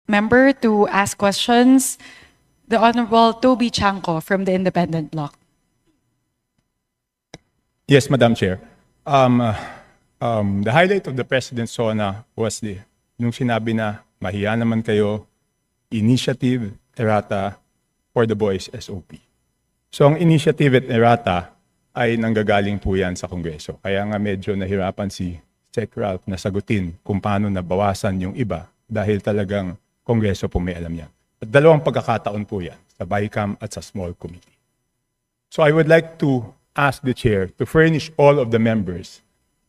member to ask questions, the Honorable Toby Chanco from the Independent Bloc. Yes, Madam Chair. The highlight of the President's SONA was nung sinabi na mahiya naman kayo, initiative, errata for the boys SOP. So ang initiative at errata ay nanggagaling po yan sa Kongreso. Kaya nga medyo nahirapan si Sec. Ralph na sagutin kung paano nabawasan yung iba dahil talagang Kongreso po may alam yan. At dalawang pagkakataon po yan, sa BICAM at sa small committee. So I would like to ask the Chair to furnish all of the members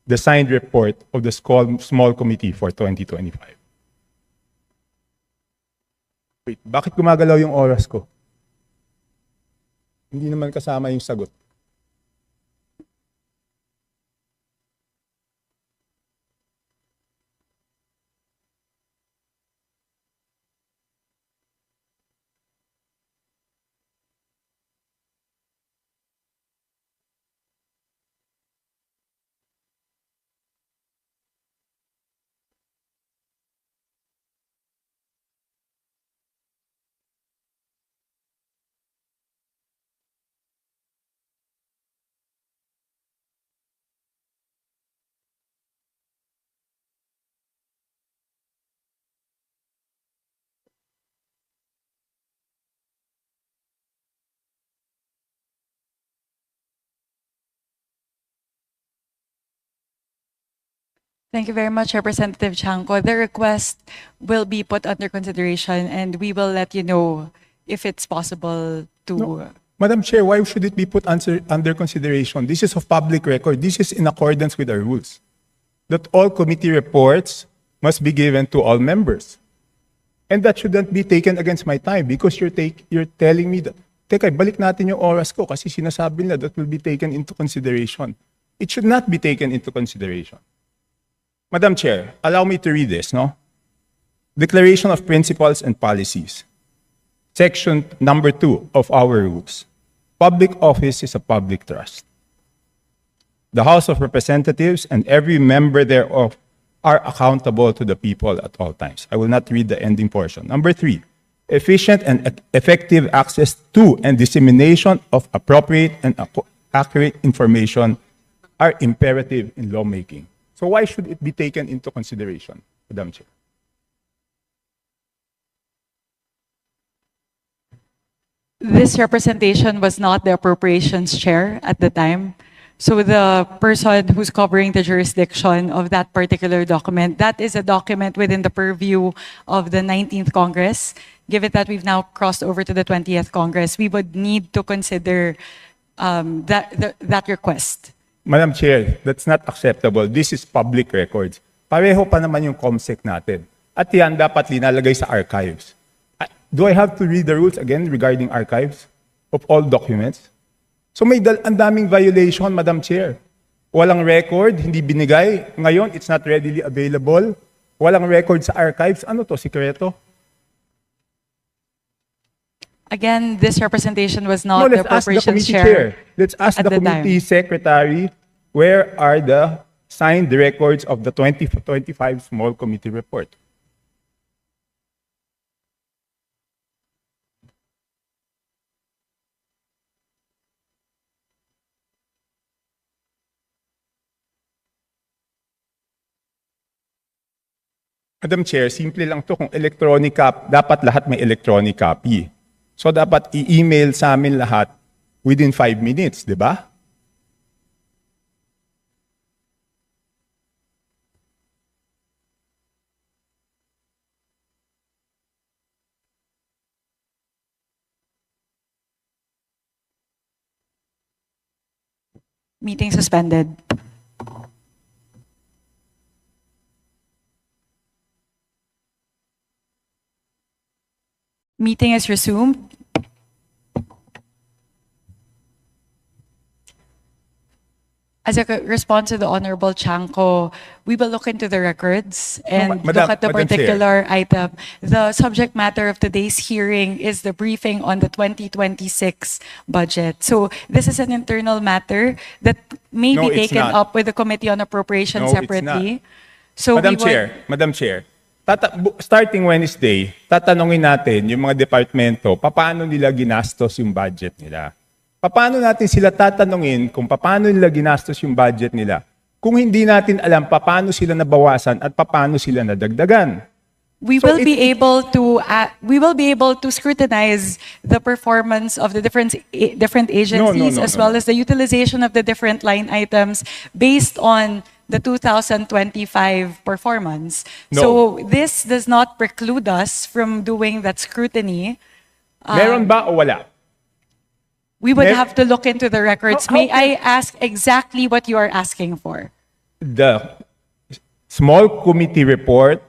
the signed report of the small committee for 2025. Wait, bakit gumagalaw yung oras ko? Hindi naman kasama yung sagot. Thank you very much, Representative Chanco. The request will be put under consideration and we will let you know if it's possible to... No. Madam Chair, why should it be put under consideration? This is of public record. This is in accordance with our rules. That all committee reports must be given to all members. And that shouldn't be taken against my time because you're telling me that, teka, balik natin yung oras ko kasi sinasabi nila that will be taken into consideration. It should not be taken into consideration. Madam Chair, allow me to read this, no? Declaration of Principles and Policies. Section number 2 of our rules. Public office is a public trust. The House of Representatives and every member thereof are accountable to the people at all times. I will not read the ending portion. Number 3, efficient and effective access to and dissemination of appropriate and accurate information are imperative in lawmaking. So why should it be taken into consideration, Madam Chair? This representation was not the Appropriations Chair at the time. So the person who's covering the jurisdiction of that particular document, that is a document within the purview of the 19th Congress. Given that we've now crossed over to the 20th Congress, we would need to consider that request. Madam Chair, that's not acceptable. This is public records. Pareho pa naman yung COMSEC natin. At yan dapat linalagay sa archives. Do I have to read the rules again regarding archives of all documents? So may ang daming violation, Madam Chair. Walang record, hindi binigay. Ngayon, it's not readily available. Walang record sa archives. Ano to, sikreto? Again, this representation was not the let's ask the Appropriations committee Chair. Let's ask the committee secretary, where are the signed records of the 2025 small committee report? Madam Chair, simple lang to. Kung electronic dapat lahat may electronic copy. So dapat i-email sa amin lahat within 5 minutes, di ba? Meeting suspended. Meeting is resumed. As a response to the Honorable Chanco, we will look into the records and look at the Madam particular item. The subject matter of today's hearing is the briefing on the 2026 budget. So this is an internal matter that may be taken up with the Committee on Appropriations separately. So Madam Chair, starting Wednesday, tatanungin natin yung mga departamento, paano nila ginastos yung budget nila. Paano natin sila tatanungin kung paano nila ginastos yung budget nila kung hindi natin alam paano sila nabawasan at paano sila nadagdagan. We So will be able to scrutinize the performance of the different agencies as well as the utilization of the different line items based on the 2025 performance. No. So this does not preclude us from doing that scrutiny. Meron ba o wala? We would Mer- have to look into the records. How May can- I ask exactly what you are asking for? The small committee report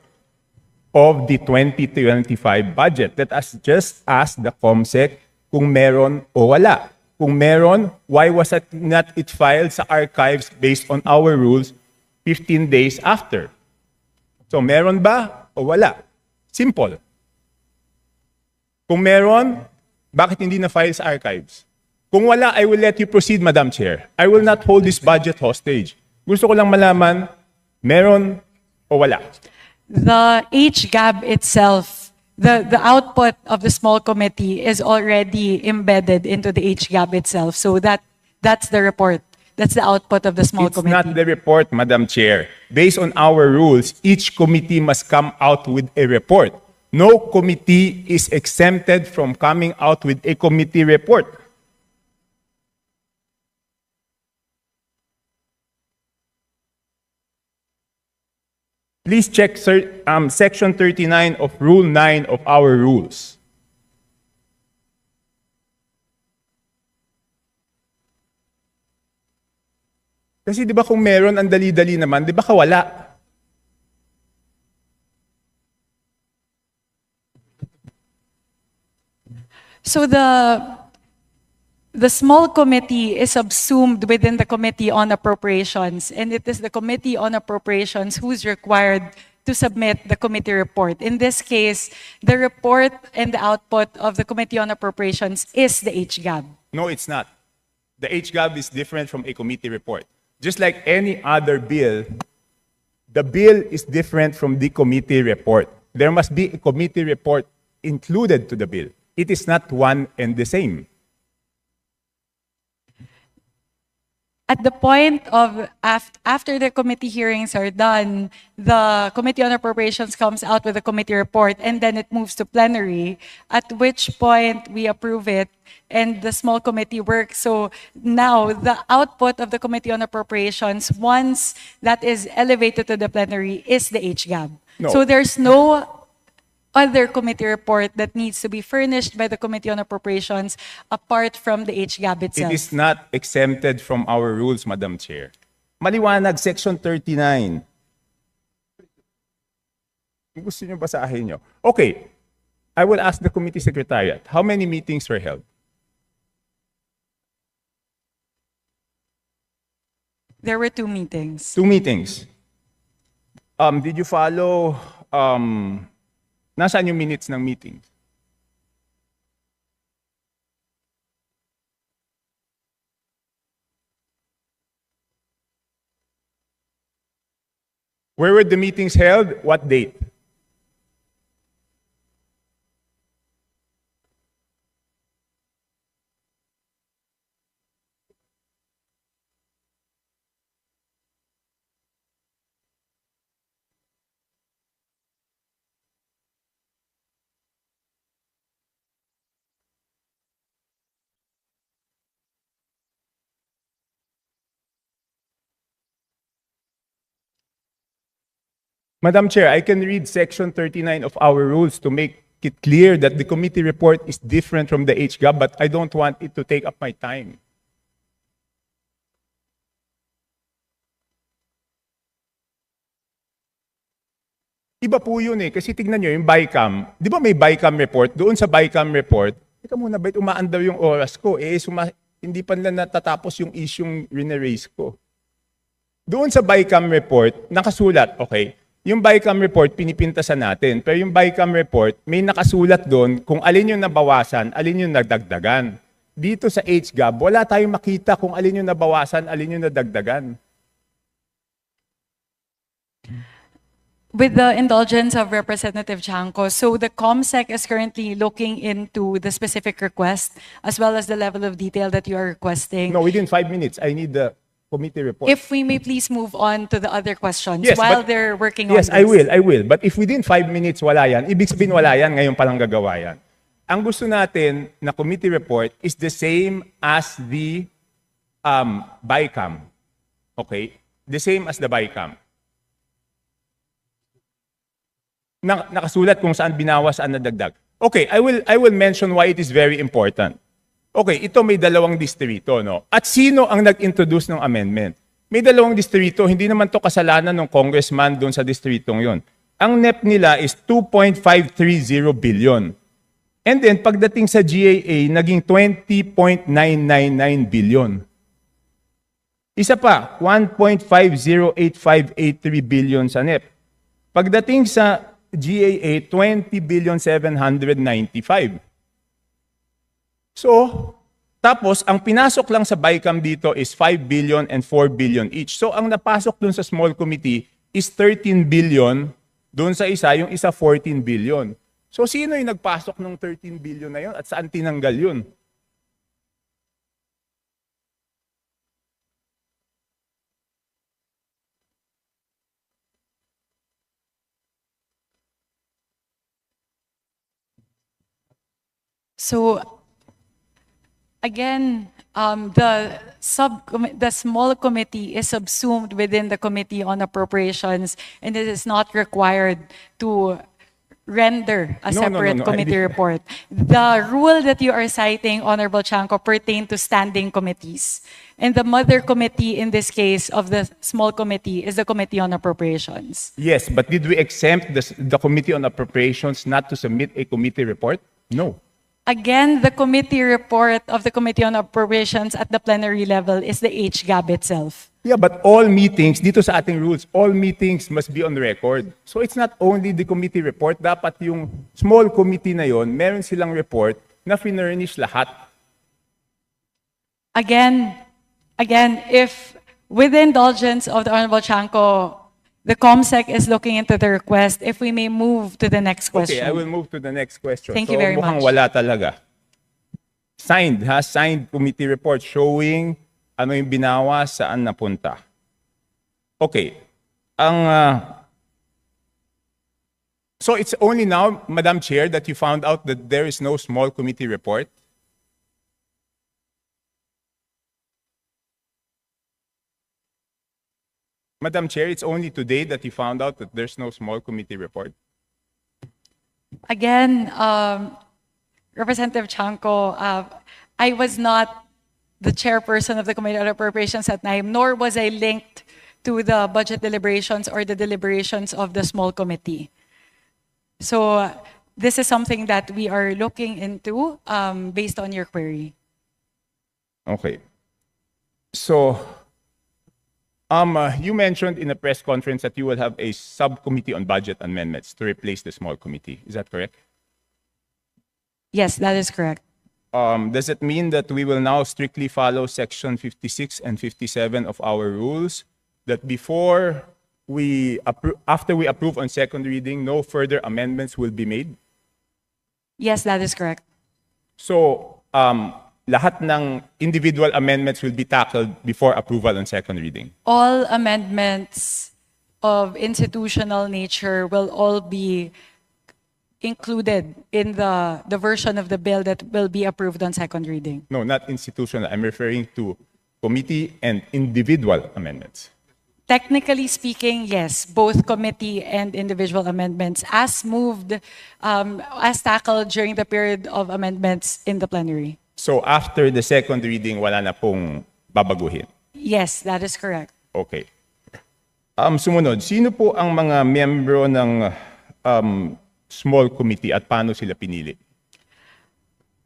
of the 2025 budget. Let us just ask the COMSEC kung meron o wala. Kung meron, why was it not filed sa archives based on our rules 15 days after? So meron ba o wala? Simple. Kung meron, bakit hindi na-file sa archives? Kung wala, I will let you proceed, Madam Chair. I will not hold this budget hostage. Gusto ko lang malaman, meron o wala. The HGAB itself, the output of the small committee is already embedded into the HGAB itself. So that's the report. That's the output of the small It's committee. not the report, Madam Chair. Based on our rules, each committee must come out with a report. No committee is exempted from coming out with a committee report. Please check Section 39 of Rule 9 of our rules. Kasi di ba kung meron, ang dali-dali naman, di ba kawala? So the small committee is subsumed within the Committee on Appropriations, and it is the Committee on Appropriations who's required to submit the committee report. In this case, the report and the output of the Committee on Appropriations is the HGAB. No, it's not. The HGAB is different from a committee report. Just like any other bill, the bill is different from the committee report. There must be a committee report included to the bill. It is not one and the same. At the point of after the committee hearings are done, the Committee on Appropriations comes out with a committee report, and then it moves to plenary, at which point we approve it and the small committee works. So now the output of the Committee on Appropriations, once that is elevated to the plenary, is the HGAB. No. So there's no other committee report that needs to be furnished by the Committee on Appropriations apart from the HGAB It itself. is not exempted from our rules, Madam Chair. Maliwanag, Section 39. Gusto niyo basahin niyo? Okay. I will ask the committee secretariat, how many meetings were held? There were 2 meetings. 2 meetings. Did you follow, nasaan yung minutes ng meeting? Where were the meetings held? What date? Madam Chair, I can read Section 39 of our rules to make it clear that the committee report is different from the HGAB, but I don't want it to take up my time. Iba po yun eh, kasi tignan nyo yung BICAM. Di ba may BICAM report? Doon sa BICAM report, teka muna, ba't umaandaw yung oras ko? Hindi pa nila natatapos yung isyong rineraise ko. Doon sa BICAM report, nakasulat, okay, yung BICAM report, pinipintasan natin. Pero yung BICAM report, may nakasulat doon kung alin yung nabawasan, alin yung nagdagdagan. Dito sa HGAB, wala tayong makita kung alin yung nabawasan, alin yung nadagdagan. With the indulgence of Representative Chanco, so the COMSEC is currently looking into the specific request as well as the level of detail that you are requesting. No, within 5 minutes, I need the committee report. If we may please move on to the other questions Yes, while but- they're working on Yes, this. I will. But if within 5 minutes wala yan, ibig sabihin wala yan, ngayon palang gagawa yan. Ang gusto natin na committee report is the same as the BICAM. Okay? The same as the BICAM. Nakasulat kung saan binawas, saan nadagdag. Okay, I will mention why it is very important. Okay, ito may dalawang distrito, no? At sino ang nag-introduce ng amendment? May dalawang distrito, hindi naman to kasalanan ng congressman doon sa distritong yon. Ang NEP nila is 2.530 billion. And then pagdating sa GAA, naging 20.999 billion. Isa pa, 1.508583 billion sa NEP. Pagdating sa GAA, 20,795. So, tapos, ang pinasok lang sa BICAM dito is 5 billion and 4 billion each. So, ang napasok dun sa small committee is 13 billion. Dun sa isa, yung isa 14 billion. So, sino yung nagpasok ng 13 billion na yun at saan tinanggal yun? So, again, the small committee is subsumed within the Committee on Appropriations, and it is not required to render a No, no, no, separate no, I committee did- report. The rule that you are citing, Honorable Chanco, pertain to standing committees. And the mother committee in this case of the small committee is the Committee on Appropriations. Yes, but did we exempt the Committee on Appropriations not to submit a committee report? No. Again, the committee report of the Committee on Appropriations at the plenary level is the HGAB itself. Yeah, but all meetings, dito sa ating rules, all meetings must be on record. So it's not only the committee report, dapat yung small committee na yon, meron silang report na finurnish lahat. Again, if with the indulgence of the Honorable Chanco, the COMSEC is looking into the request, if we may move to the next question. Okay, I will move to the next question. Thank you very mukhang much. wala talaga. Signed committee report showing ano yung binawa, saan napunta. Okay. So it's only now, Madam Chair, that you found out that there is no small committee report? Madam Chair, it's only today that you found out that there's no small committee report? Again, Representative Chanco, I was not the chairperson of the Committee on Appropriations at time, nor was I linked to the budget deliberations or the deliberations of the small committee. So this is something that we are looking into based on your query. Okay. So, you mentioned in a press conference that you will have a subcommittee on budget amendments to replace the small committee. Is that correct? Yes, that is correct. Does it mean that we will now strictly follow section 56 and 57 of our rules? That before after we approve on second reading, no further amendments will be made? Yes, that is correct. So, lahat ng individual amendments will be tackled before approval on second reading? All amendments of institutional nature will all be included in the version of the bill that will be approved on second reading. No, not institutional. I'm referring to committee and individual amendments. Technically speaking, yes, both committee and individual amendments as moved, as tackled during the period of amendments in the plenary. So after the second reading, wala na pong babaguhin? Yes, that is correct. Okay. Sumunod, sino po ang mga miyembro ng small committee at paano sila pinili?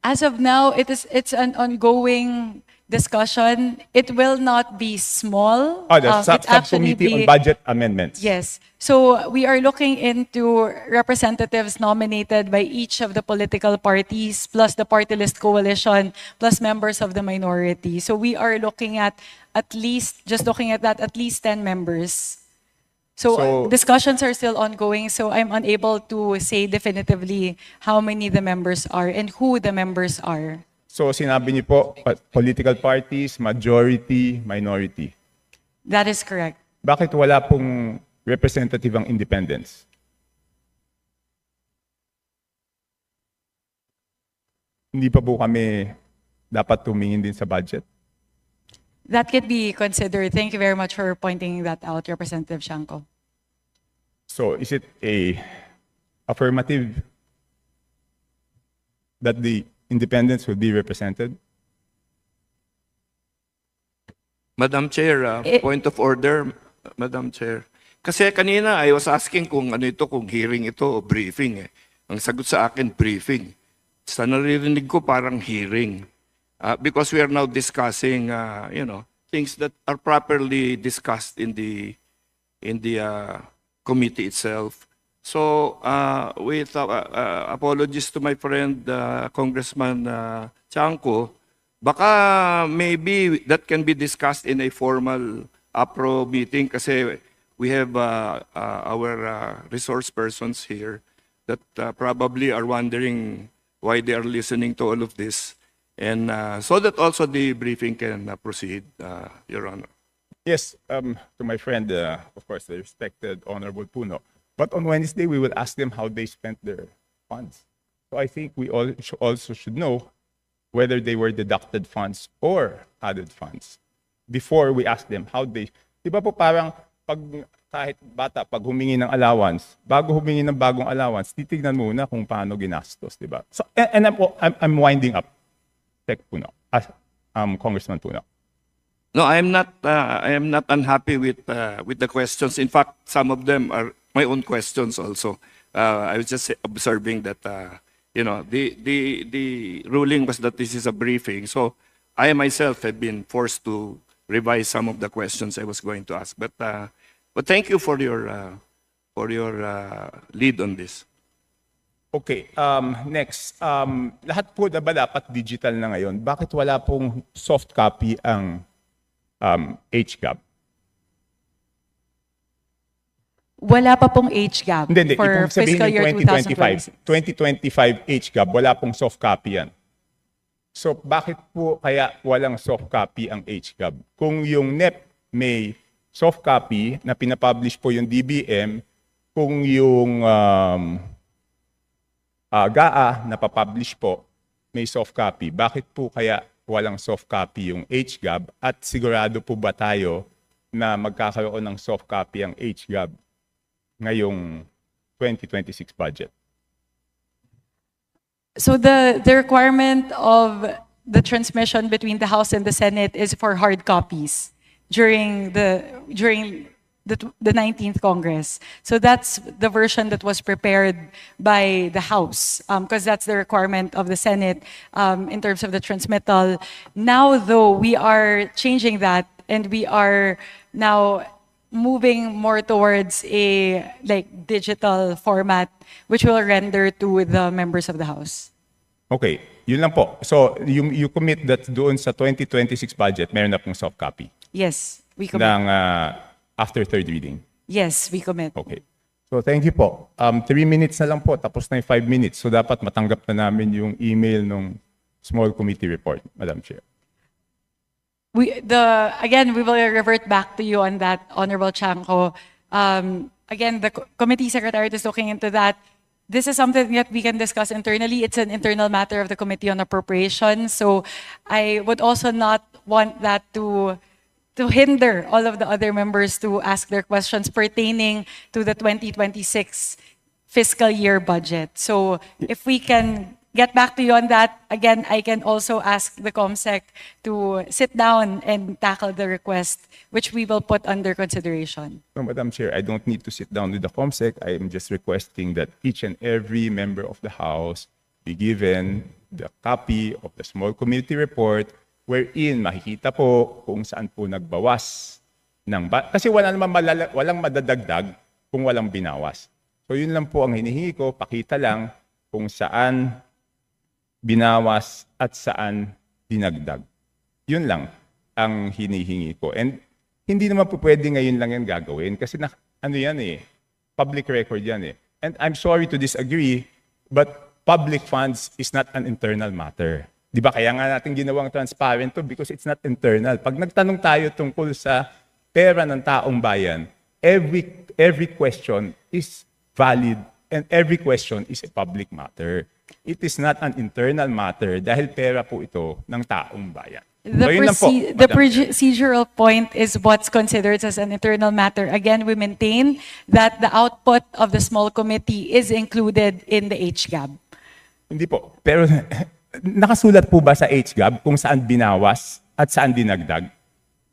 As of now, it's an ongoing discussion. It will not be small. The It's actually subcommittee on budget amendments. Yes. So we are looking into representatives nominated by each of the political parties, plus the party list coalition, plus members of the minority. So we are looking at least 10 members So discussions are still ongoing, so I'm unable to say definitively how many the members are and who the members are. So sinabi niyo po, political parties, majority, minority. That is correct. Bakit wala pong representative ang independents? Hindi pa po kami dapat tumingin din sa budget? That could be considered. Thank you very much for pointing that out, Representative Shanko. So is it a affirmative that the independents will be represented? Madam Chair, point of order, Madam Chair. Kasi kanina I was asking kung ano ito, kung hearing ito o briefing. Ang sagot sa akin, briefing. Sa naririnig ko parang hearing. Because we are now discussing, things that are properly discussed in the committee itself. So, with apologies to my friend Congressman Chanco, baka maybe that can be discussed in a formal APRO meeting kasi we have our resource persons here that probably are wondering why they are listening to all of this. And so that also the briefing can proceed, Your Honor. Yes, to my friend, of course, the respected Honorable Puno. But on Wednesday, we will ask them how they spent their funds. So I think we all also should know whether they were deducted funds or added funds before we ask them how they. Di ba po parang pag kahit bata, pag humingi ng allowance, bago humingi ng bagong allowance, titignan muna kung paano ginastos, di ba? So, and I'm winding up. Tech Puno, Congressman Puno. No, I am not unhappy with the questions. In fact, some of them are my own questions also. I was just observing that the ruling was that this is a briefing. So I myself have been forced to revise some of the questions I was going to ask. But thank you for your lead on this. Okay, next. Lahat po na ba dapat digital na ngayon? Bakit wala pong soft copy ang HGAB? Wala pa pong HGAB Hindi. for Ibig sabihin fiscal ng year 2025. 2025 HGAB, wala pong soft copy yan. So bakit po kaya walang soft copy ang HGAB? Kung yung NEP may soft copy na pinapublish po yung DBM, kung yung GAA na papublish po may soft copy, bakit po kaya walang soft copy yung HGAB at sigurado po ba tayo na magkakaroon ng soft copy ang HGAB ngayong 2026 budget? So the requirement of the transmission between the House and the Senate is for hard copies during the 19th Congress. So that's the version that was prepared by the House, because that's the requirement of the Senate in terms of the transmittal. Now, though, we are changing that and we are now moving more towards a digital format, which will render to the members of the House. Okay, yun lang po. So you commit that doon sa 2026 budget, meron na pong soft copy Yes, we commit. ng after third reading. Yes, we commit. Okay. So thank you po. 3 minutes na lang po, tapos na yung 5 minutes. So dapat matanggap na namin yung email ng small committee report, Madam Chair. Again, we will revert back to you on that, Honorable Chanco. Again, the committee secretariat is looking into that. This is something that we can discuss internally. It's an internal matter of the Committee on Appropriations. So I would also not want that to hinder all of the other members to ask their questions pertaining to the 2026 fiscal year budget. So if we can get back to you on that, again, I can also ask the COMSEC to sit down and tackle the request, which we will put under consideration. No, Madam Chair, I don't need to sit down with the COMSEC. I am just requesting that each and every member of the House be given the copy of the small committee report wherein makikita po kung saan po nagbawas ng kasi walang madadagdag kung walang binawas. So yun lang po ang hinihingi ko, pakita lang kung saan binawas at saan dinagdag. Yun lang ang hinihingi ko. And hindi naman po pwede ngayon lang yan gagawin kasi ano yan eh, public record yan eh. And I'm sorry to disagree, but public funds is not an internal matter. Di ba? Kaya nga natin ginawang transparent to because it's not internal. Pag nagtanong tayo tungkol sa pera ng taong bayan, every question is valid and every question is a public matter. It is not an internal matter dahil pera po ito ng taong bayan. The, So, yun lang po, the Madam Chair. procedural point is what's considered as an internal matter. Again, we maintain that the output of the small committee is included in the HGAB. Hindi po. Pero nakasulat po ba sa HGAB kung saan binawas at saan dinagdag?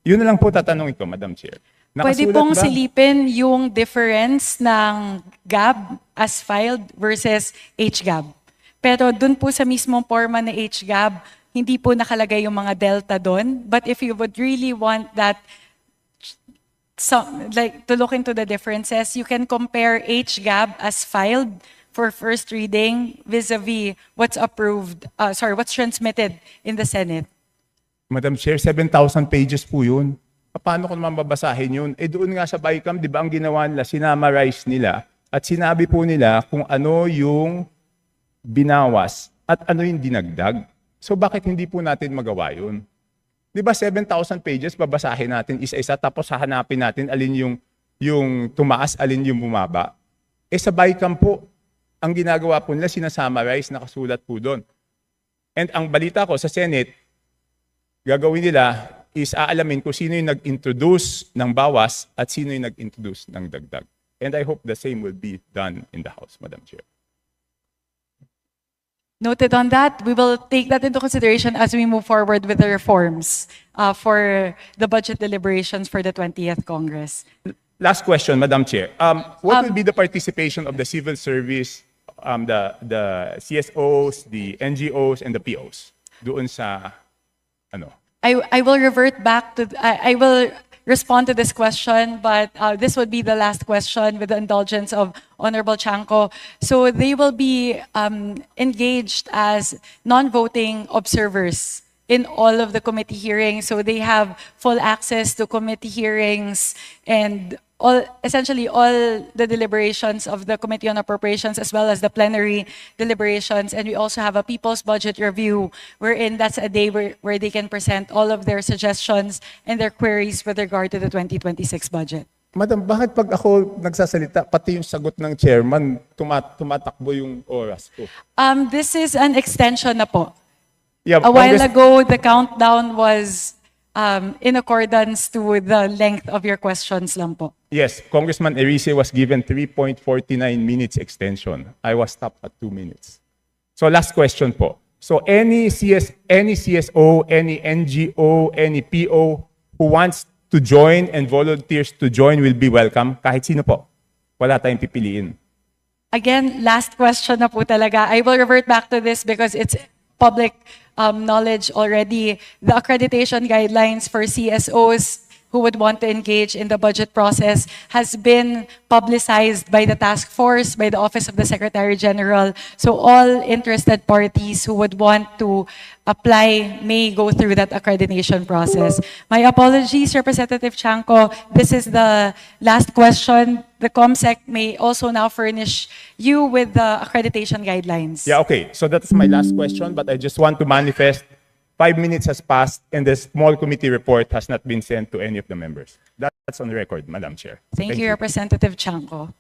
Yun na lang po tatanungin ko, Madam Chair. Pwede Nakasulat pong ba? silipin yung difference ng GAB as filed versus HGAB. Pero dun po sa mismong forma na HGAB, hindi po nakalagay yung mga delta doon. But if you would really want that, like to look into the differences, you can compare HGAB as filed for first reading vis-a-vis what's what's transmitted in the Senate. Madam Chair, 7,000 pages po yun. Paano ko naman babasahin yun? Eh doon nga sa BICAM, di ba ang ginawa nila, sinamarize nila at sinabi po nila kung ano yung binawas at ano yung dinagdag. So bakit hindi po natin magawa yun? Di ba 7,000 pages, babasahin natin isa-isa tapos hahanapin natin alin yung tumaas, alin yung bumaba. Eh sa BICAM po, ang ginagawa po nila, sinasummarize, nakasulat po doon. And ang balita ko sa Senate, gagawin nila is aalamin kung sino yung nag-introduce ng bawas at sino yung nag-introduce ng dagdag. And I hope the same will be done in the House, Madam Chair. Noted on that, we will take that into consideration as we move forward with the reforms for the budget deliberations for the 20th Congress. Last question, Madam Chair. What will be the participation of the civil service, the CSOs, the NGOs, and the POs doon sa ano? I will revert back to, I will respond to this question, but this would be the last question with the indulgence of Honorable Chanco. So they will be engaged as non-voting observers in all of the committee hearings. So they have full access to committee hearings and essentially all the deliberations of the Committee on Appropriations as well as the plenary deliberations. And we also have a People's Budget Review wherein that's a day where they can present all of their suggestions and their queries with regard to the 2026 budget. Madam, bakit pag ako nagsasalita, pati yung sagot ng chairman, tumatakbo yung oras ko? This is an extension na po. Yeah, A while Congress- ago, the countdown was in accordance to the length of your questions lang po. Yes, Congressman Erice was given 3.49 minutes extension. I was stopped at 2 minutes. So last question po. So any CSO, any NGO, any PO who wants to join and volunteers to join will be welcome. Kahit sino po. Wala tayong pipiliin. Again, last question na po talaga. I will revert back to this because it's public knowledge already. The accreditation guidelines for CSOs who would want to engage in the budget process has been publicized by the task force, by the Office of the Secretary General. So all interested parties who would want to apply may go through that accreditation process. My apologies, Representative Chanco. This is the last question. The COMSEC may also now furnish you with the accreditation guidelines. Yeah, okay. So that's my last question, but I just want to manifest 5 minutes has passed and the small committee report has not been sent to any of the members. That's on the record, Madam Chair. Thank you, Representative Chanco.